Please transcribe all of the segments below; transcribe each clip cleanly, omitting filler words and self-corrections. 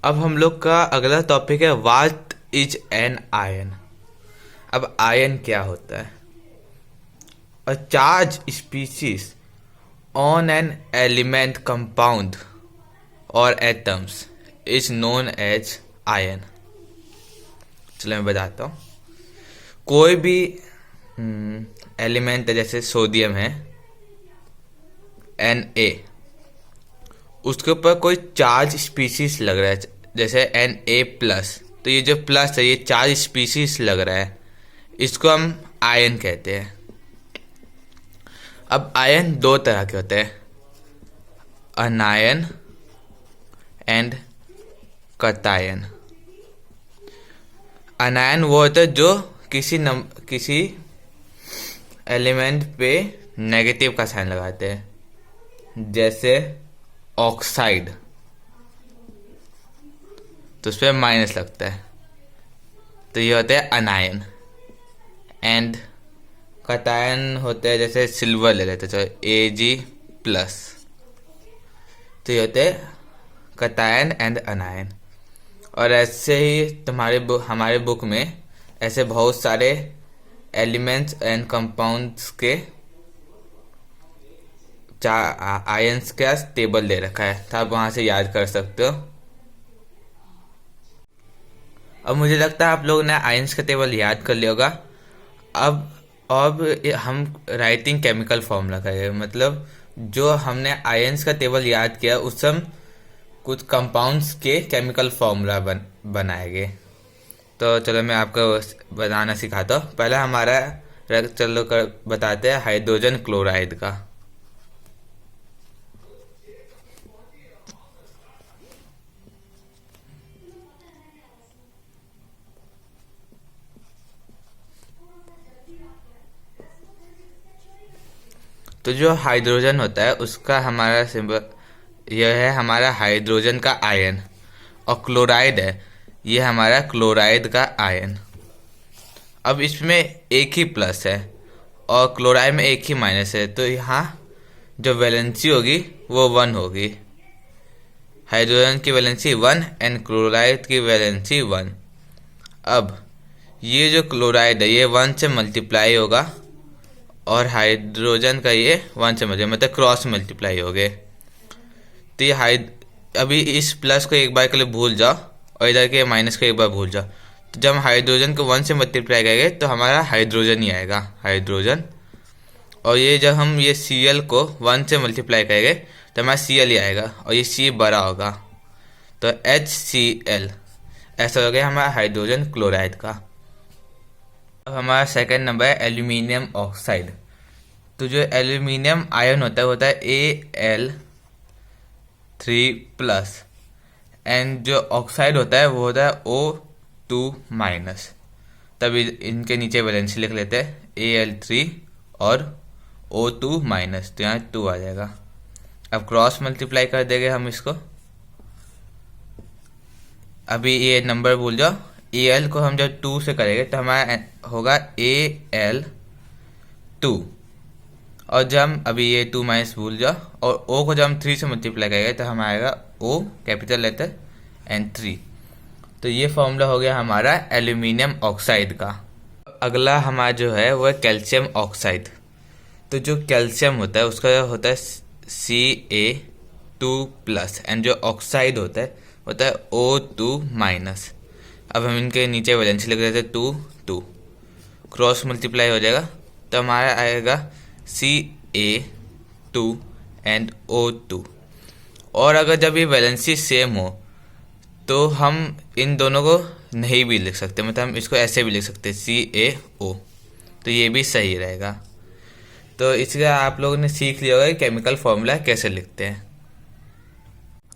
अब हम लोग का अगला टॉपिक है व्हाट इज एन आयन। अब आयन क्या होता है? A charge species on an element compound और atoms is known as ion. चलो मैं बताता हूँ। कोई भी एलिमेंट है, जैसे सोडियम है Na, उसके ऊपर कोई चार्ज स्पीसीज लग रहा है, जैसे Na+, तो ये जो प्लस है ये चार्ज स्पीसीज लग रहा है, इसको हम आयन कहते हैं। अब आयन दो तरह के होते हैं, अनायन एंड कटायन। अनायन वो होता है जो किसी एलिमेंट पे नेगेटिव का साइन लगाते हैं, जैसे ऑक्साइड, तो उस पर माइनस लगता है, तो ये होते हैं अनायन। एंड कटायन होते हैं, जैसे सिल्वर ले लेते हैं, Ag+, तो ये होते हैं कटायन एंड अनायन। और ऐसे ही हमारे बुक में ऐसे बहुत सारे एलिमेंट्स एंड कंपाउंड्स के आयंस का टेबल दे रखा है, तो आप वहां से याद कर सकते हो। अब मुझे लगता है आप लोगों ने आयंस का टेबल याद कर लिया होगा। अब हम राइटिंग केमिकल फॉर्मूला करेंगे, मतलब जो हमने आयंस का टेबल याद किया उससे हम कुछ कंपाउंड्स के केमिकल फॉर्मूला बनाएंगे। तो चलो मैं आपको बनाना सिखाता हूँ। पहले हमारा चलो बताते हैं हाइड्रोजन क्लोराइड का। तो जो हाइड्रोजन होता है उसका हमारा सिंबल यह है, हमारा हाइड्रोजन का आयन। और क्लोराइड है, ये हमारा क्लोराइड का आयन। अब इसमें एक ही प्लस है और क्लोराइड में एक ही माइनस है, तो यहाँ जो वैलेंसी होगी वो 1 होगी। हाइड्रोजन की वैलेंसी 1 एंड क्लोराइड की वैलेंसी 1। अब ये जो क्लोराइड है ये 1 से मल्टीप्लाई होगा और हाइड्रोजन का ये 1 से मतलब क्रॉस मल्टीप्लाई हो गए। तो ये अभी इस प्लस को एक बार के लिए भूल जाओ और इधर के माइनस को एक बार भूल जाओ। तो जब हम हाइड्रोजन को 1 से मल्टीप्लाई करेंगे तो हमारा हाइड्रोजन ही आएगा, हाइड्रोजन। और ये जब हम ये Cl को 1 से मल्टीप्लाई करेंगे तो हमारा Cl ही आएगा और ये C बड़ा होगा, तो HCl। ऐसा हो गया हमारा हाइड्रोजन क्लोराइड का। अब हमारा सेकंड नंबर है एल्यूमिनियम ऑक्साइड। तो जो एल्यूमिनियम आयन होता है Al3+, एंड जो ऑक्साइड होता है वो होता है O2-। तभी इनके नीचे वैलेंसी लिख लेते हैं Al3 और O2-, तो यहाँ 2 आ जाएगा। अब क्रॉस मल्टीप्लाई कर देंगे हम इसको। अभी ये नंबर भूल जाओ, Al को हम जब 2 से करेंगे तो हमारा होगा Al2। और जब हम अभी ये 2- भूल जाओ, और O को जब हम 3 से मल्टीप्लाई करेंगे तो हमारा आएगा O कैपिटल लेटर एंड 3। तो ये फॉर्मूला हो गया हमारा एल्यूमिनियम ऑक्साइड का। अगला हमारा जो है वो है कैल्शियम ऑक्साइड। तो जो कैल्शियम होता है उसका होता है Ca2+, एंड जो ऑक्साइड होता है O2-। अब हम इनके नीचे वैलेंसी लिख देते 2 क्रॉस मल्टीप्लाई हो जाएगा, तो हमारा आएगा Ca2 एंड O2। और अगर जब ये वैलेंसी सेम हो तो हम इन दोनों को नहीं भी लिख सकते, मतलब हम इसको ऐसे भी लिख सकते हैं CaO, तो ये भी सही रहेगा। तो इसके आप लोगों ने सीख लिया होगा कि केमिकल फॉर्मूला कैसे लिखते हैं।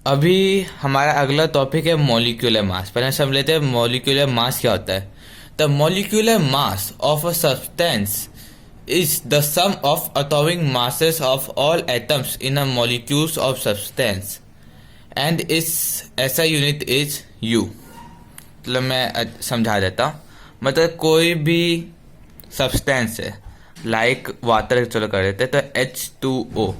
अभी हमारा अगला टॉपिक है मॉलिक्यूलर मास। पहले समझ लेते हैं मॉलिक्यूलर मास क्या होता है। The molecular mass of a substance is the sum of atomic masses of all atoms in a molecules of substance and its SI unit is U। मतलब मैं समझा देता हूँ, मतलब कोई भी सब्सटेंस है, लाइक वाटर चलो कर देते हैं, तो H2O,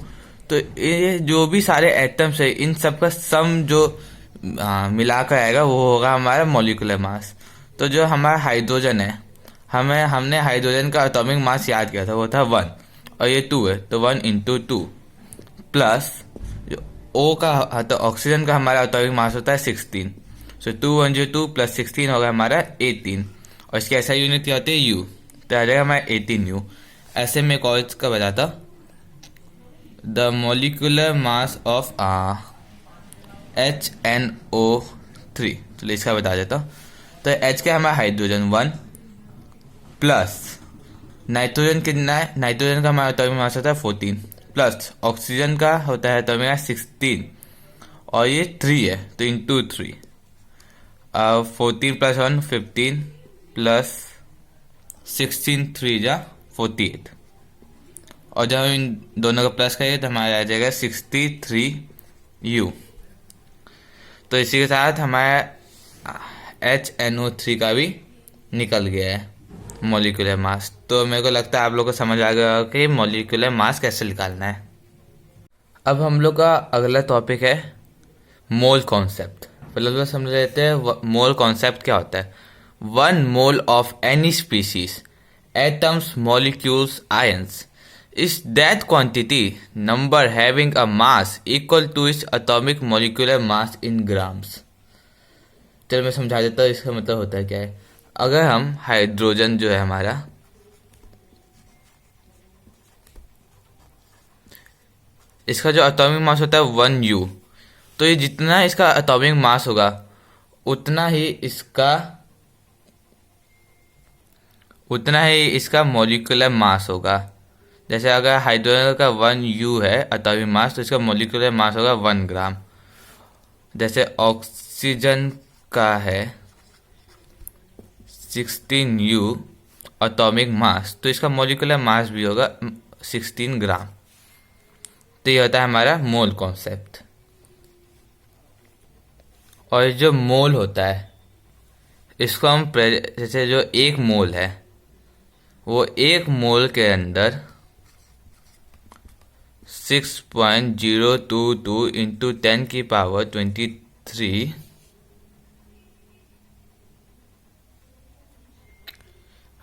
तो ये जो भी सारे एटम्स है इन सब का सम जो मिलाकर आएगा वो होगा हमारा मॉलिक्यूलर मास। तो जो हमारा हाइड्रोजन है, हमने हाइड्रोजन का एटॉमिक मास याद किया था, वो था 1 और ये 2 है, तो 1 इंटू 2 प्लस जो ओ का तो ऑक्सीजन का हमारा एटॉमिक मास होता है 16। सो 2 1 जो 2 प्लस 16 होगा हमारा 18 और इसकी ऐसा यूनिट क्या होती है यू, तो आ जाएगा हमारा 18 U। ऐसे में कॉलेज का बताता the molecular mass of HNO3, चलिए इसका बता देता हूँ। तो H का हमारा हाइड्रोजन 1 प्लस नाइट्रोजन कितना है, नाइट्रोजन का हमारा एटॉमिक मास होता है 14 प्लस ऑक्सीजन का होता है एटॉमिक मास 16 और ये 3 है तो इंटू 3, 14 प्लस 1 15 प्लस 16 3 जा 48 और जब हम इन दोनों का प्लस करेंगे तो हमारा आ जाएगा 63U। तो इसी के साथ हमारा HNO3 का भी निकल गया है मॉलिक्यूलर मास। तो मेरे को लगता है आप लोग को समझ आ गया होगा कि मॉलिक्यूलर मास कैसे निकालना है। अब हम लोग का अगला टॉपिक है मोल कॉन्सेप्ट। पहले तो समझ लेते हैं मोल कॉन्सेप्ट क्या होता है। 1 mole of any species atoms molecules ions is that quantity number having a mass equal to its atomic molecular mass in grams। चलो मैं समझा देता हूँ इसका मतलब होता है क्या है। अगर हम हाइड्रोजन जो है हमारा, इसका जो एटॉमिक मास होता है 1U, तो ये जितना इसका एटॉमिक मास होगा उतना ही इसका मॉलिक्यूलर मास होगा। जैसे अगर हाइड्रोजन का 1U है एटॉमिक मास तो इसका मॉलिक्यूलर मास होगा 1 ग्राम। जैसे ऑक्सीजन का है 16U एटॉमिक मास तो इसका मॉलिक्यूलर मास भी होगा 16 ग्राम। तो ये होता है हमारा मोल कॉन्सेप्ट। और जो मोल होता है इसको हम जैसे जो 1 मोल है वो 1 मोल के अंदर 6.022 इंटू 10 की पावर 23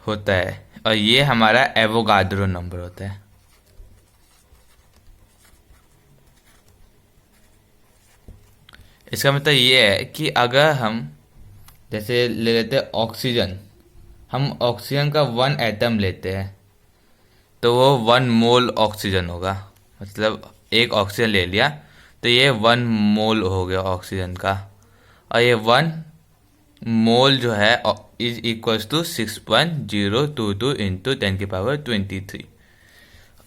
होता है और ये हमारा एवोगाड्रो नंबर होता है। इसका मतलब ये है कि अगर हम जैसे ले लेते हैं ऑक्सीजन, हम ऑक्सीजन का 1 एटम लेते हैं तो वो 1 मोल ऑक्सीजन होगा। मतलब एक ऑक्सीजन ले लिया तो ये 1 मोल हो गया ऑक्सीजन का और ये 1 मोल जो है इज इक्वल्स टू 6.022 इंटू 10 की पावर 23।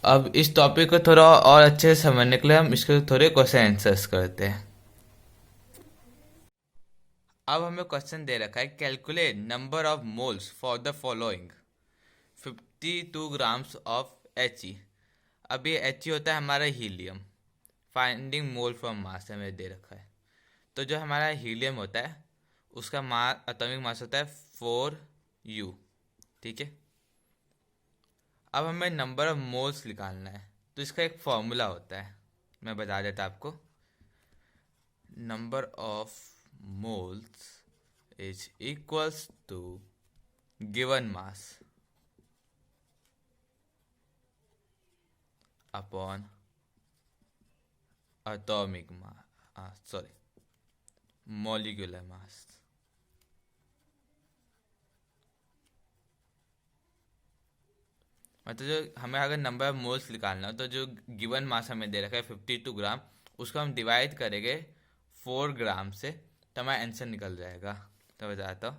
अब इस टॉपिक को थोड़ा और अच्छे से समझने के लिए हम इसके थोड़े क्वेश्चन आंसर्स करते हैं। अब हमें क्वेश्चन दे रखा है calculate number of moles for the following 52 grams of He। अब ये He होता है हमारा हीलियम। फाइंडिंग मोल फ्रॉम मास हमें दे रखा है। तो जो हमारा हीलियम होता है उसका एटॉमिक मास होता है 4U। ठीक है, अब हमें नंबर ऑफ मोल्स निकालना है तो इसका एक फॉर्मूला होता है, मैं बता देता आपको। Number of moles is equals to given mass upon atomic mass molecular mass. मतलब जो हमें अगर नंबर ऑफ मोल्स निकालना हो तो जो गिवन मास हमें दे रखा है 52 ग्राम, उसको हम डिवाइड करेंगे 4 ग्राम से तो हमारा आंसर निकल जाएगा। तो बताता हूँ,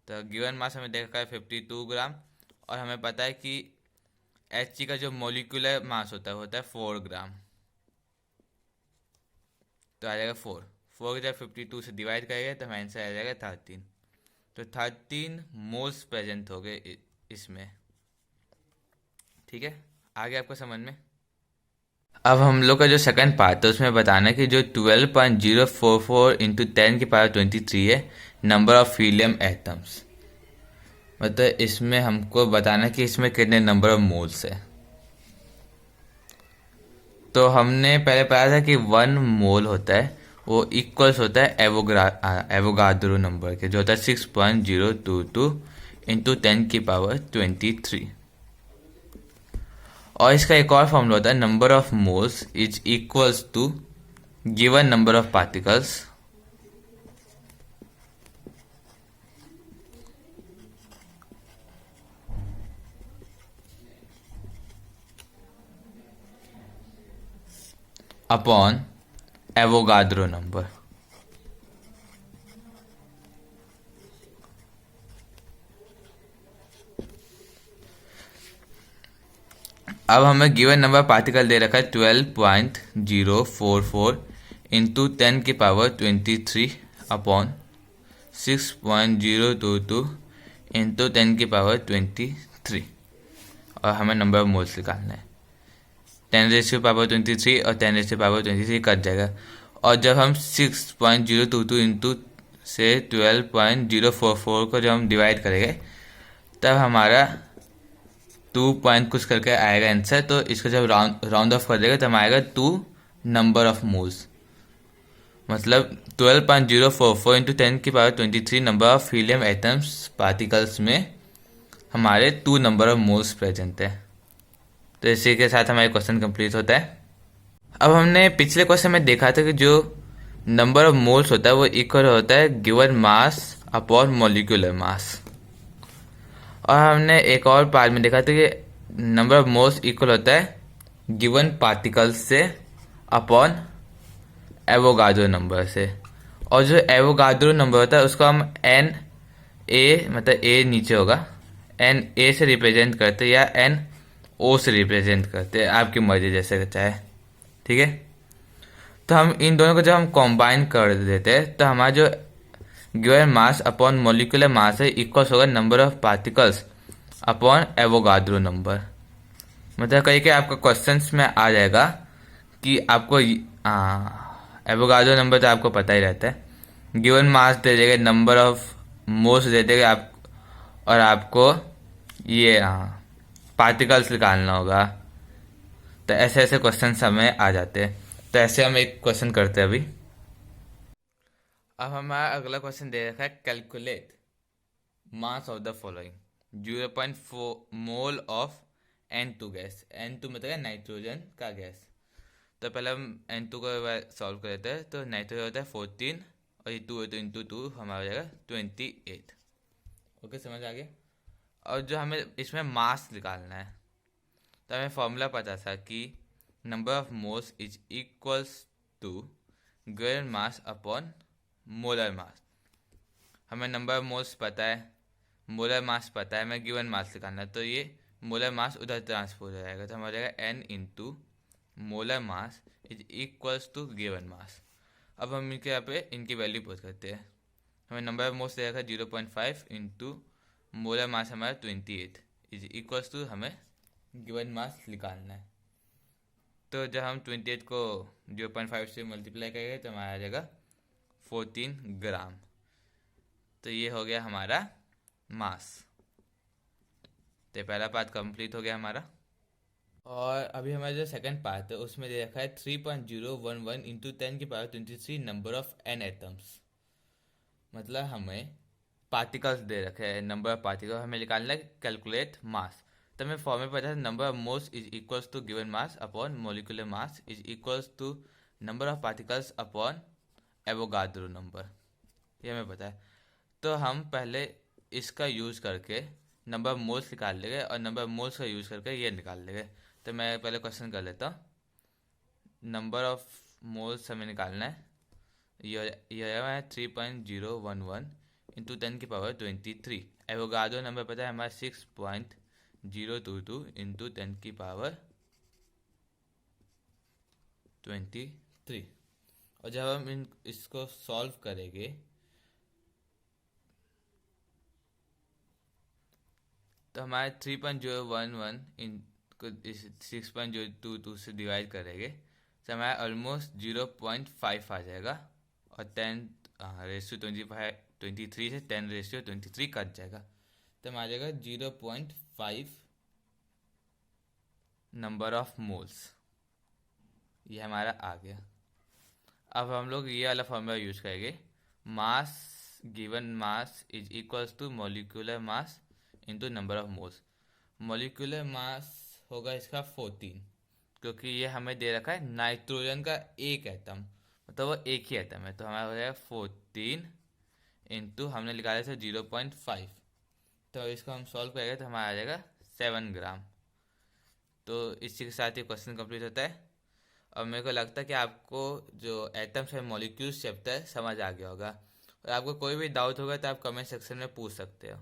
तो गिवन मास हमें दे रखा है 52 ग्राम और हमें पता है कि He का जो मॉलिक्यूलर मास होता है 4 ग्राम। तो आ जाएगा 4 के जब 52 से डिवाइड करेंगे तो हमारा आंसर आ जाएगा 13। तो 13 मोल्स प्रेजेंट हो गए इसमें। ठीक है, आगे आपको समझ में। अब हम लोग का जो सेकंड पार्ट है उसमें बताना है कि जो 12.044 इंटू 10 की पावर 23 है नंबर ऑफ हीलियम एटम्स। मतलब इसमें हमको बताना कि इसमें कितने नंबर ऑफ मोल्स है। तो हमने पहले पढ़ा था कि 1 मोल होता है वो इक्वल्स होता है एवोगाद्रो नंबर के, जो होता है 6.022 इंटू 10⁻23। और इसका एक और फॉर्मूला होता है, number of moles is equals to given number of particles upon Avogadro number. अब हमें गिवन नंबर पार्टिकल दे रखा है 12.044 इंटू 10⁻23 अपॉन 6.022 इंटू 10⁻23, और हमें नंबर ऑफ मोल्स निकालना है। 10⁻23 और 10⁻23 कट जाएगा, और जब हम 6.022 इंटू से 12.044 को जब हम डिवाइड करेंगे तब हमारा 2 पॉइंट कुछ करके आएगा आंसर। तो इसको जब राउंड ऑफ कर देगा तब आएगा 2 नंबर ऑफ मोल्स, मतलब 12.044 into 10⁻23 number of helium atoms particles में हमारे 2 नंबर ऑफ मोल्स प्रेजेंट है। तो इसी के साथ हमारा क्वेश्चन कंप्लीट होता है। अब हमने पिछले क्वेश्चन में देखा था कि जो नंबर ऑफ मोल्स होता है वो इक्वल होता है given mass upon molecular mass. और हमने एक और पार्ट में देखा था कि नंबर ऑफ मोल्स इक्वल होता है गिवन पार्टिकल्स से अपॉन एवोगाड्रो नंबर से। और जो एवोगाड्रो नंबर होता है उसको हम एन ए, मतलब ए नीचे होगा, एन ए से रिप्रेजेंट करते हैं या एन ओ से रिप्रेजेंट करते हैं, आपकी मर्जी जैसे चाहे, ठीक है। तो हम इन दोनों को जब हम कॉम्बाइन कर देते हैं तो हमारा जो गिवन मास अपॉन मोलिकुलर मास है इक्वल्स होगा number of particles upon Avogadro number. मतलब कहीं के आपका क्वेश्चंस में आ जाएगा कि आपको एवोगाड्रो नंबर तो आपको पता ही रहता है, गिवन मास दे देगा, नंबर ऑफ मोल्स दे देगा आप, और आपको ये पार्टिकल्स निकालना होगा। तो ऐसे ऐसे क्वेश्चन हमें आ जाते हैं। तो ऐसे हम एक क्वेश्चन करते हैं अभी। अब हमारा अगला क्वेश्चन दे रखा है, calculate mass of the following 0.4 mole of N2 gas. N2 मतलब है नाइट्रोजन का गैस। तो पहले हम N2 को सॉल्व कर लेते हैं। तो नाइट्रोजन होता है 14 और ये 2 है तो इंटू 2 हमारा हो जाएगा 28। ओके, समझ आ गया। और जो हमें इसमें मास निकालना है तो हमें फॉर्मूला पता था कि number of moles is equals to given mass upon molar mass. हमें नंबर ऑफ मोल्स पता है, मोलर मास पता है, हमें गिवन मास निकालना है। तो ये मोलर मास उधर ट्रांसफर हो जाएगा, तो हमारा जाएगा n into molar mass is equals to given mass. अब हम इनके यहाँ पे इनकी वैल्यू पुट करते हैं। हमें नंबर ऑफ मोल्स दे रखा है 0.5 इंटू मोलर मास हमारा 28 इज इक्वल्स टू हमें गिवन मास निकालना है। तो जब हम 28 को 0.5 से मल्टीप्लाई करेंगे तो हमारा आ जाएगा 14 ग्राम। तो ये हो गया हमारा मास। तो पहला पार्ट कंप्लीट हो गया हमारा। और अभी हमारा जो सेकंड पार्ट है उसमें दे रखा है 3.011 into 10⁻23 number of n atoms. मतलब हमें पार्टिकल्स दे रखे हैं, नंबर ऑफ पार्टिकल हमें निकालना है, कैलकुलेट मास। तो हमें फॉर्मूला पता है, number of moles is equals to given mass upon molecular mass is equals to number of particles upon Avogadro number, ये हमें पता है। तो हम पहले इसका यूज़ करके नंबर ऑफ मोल्स निकाल लेंगे और नंबर ऑफ मोल्स का यूज़ करके ये निकाल लेंगे। तो मैं पहले क्वेश्चन कर लेता हूँ। नंबर ऑफ मोल्स हमें निकालना है, ये है 3.011 इंटू 10⁻23। एवोगाड्रो नंबर पता है हमारा 6.022 इंटू 10⁻23। और जब हम इसको सॉल्व करेंगे तो हमारे 3.011 इन को 6.022 से डिवाइड करेंगे तो हमारा ऑलमोस्ट 0.5 आ जाएगा। और 10⁻23 से 10⁻23 कट जाएगा तो हमारा आ जाएगा 0.5 नंबर ऑफ मोल्स। ये हमारा आ गया। अब हम लोग ये वाला फॉर्मूला यूज करेंगे, mass given mass is equals to molecular mass into number of moles. Molecular mass होगा इसका 14, क्योंकि ये हमें दे रखा है नाइट्रोजन का एक एटम, मतलब वो एक ही एटम है, तो हमारा हो जाएगा 14 इंटू हमने निकाला था 0.5, तो इसको हम सॉल्व करेंगे तो हमारा आ जाएगा 7 ग्राम। तो इसी के साथ ये क्वेश्चन कंप्लीट होता है। और मेरे को लगता है कि आपको जो एटम्स है मॉलिक्यूल्स चैप्टर समझ आ गया होगा, और आपको कोई भी डाउट होगा तो आप कमेंट सेक्शन में पूछ सकते हो।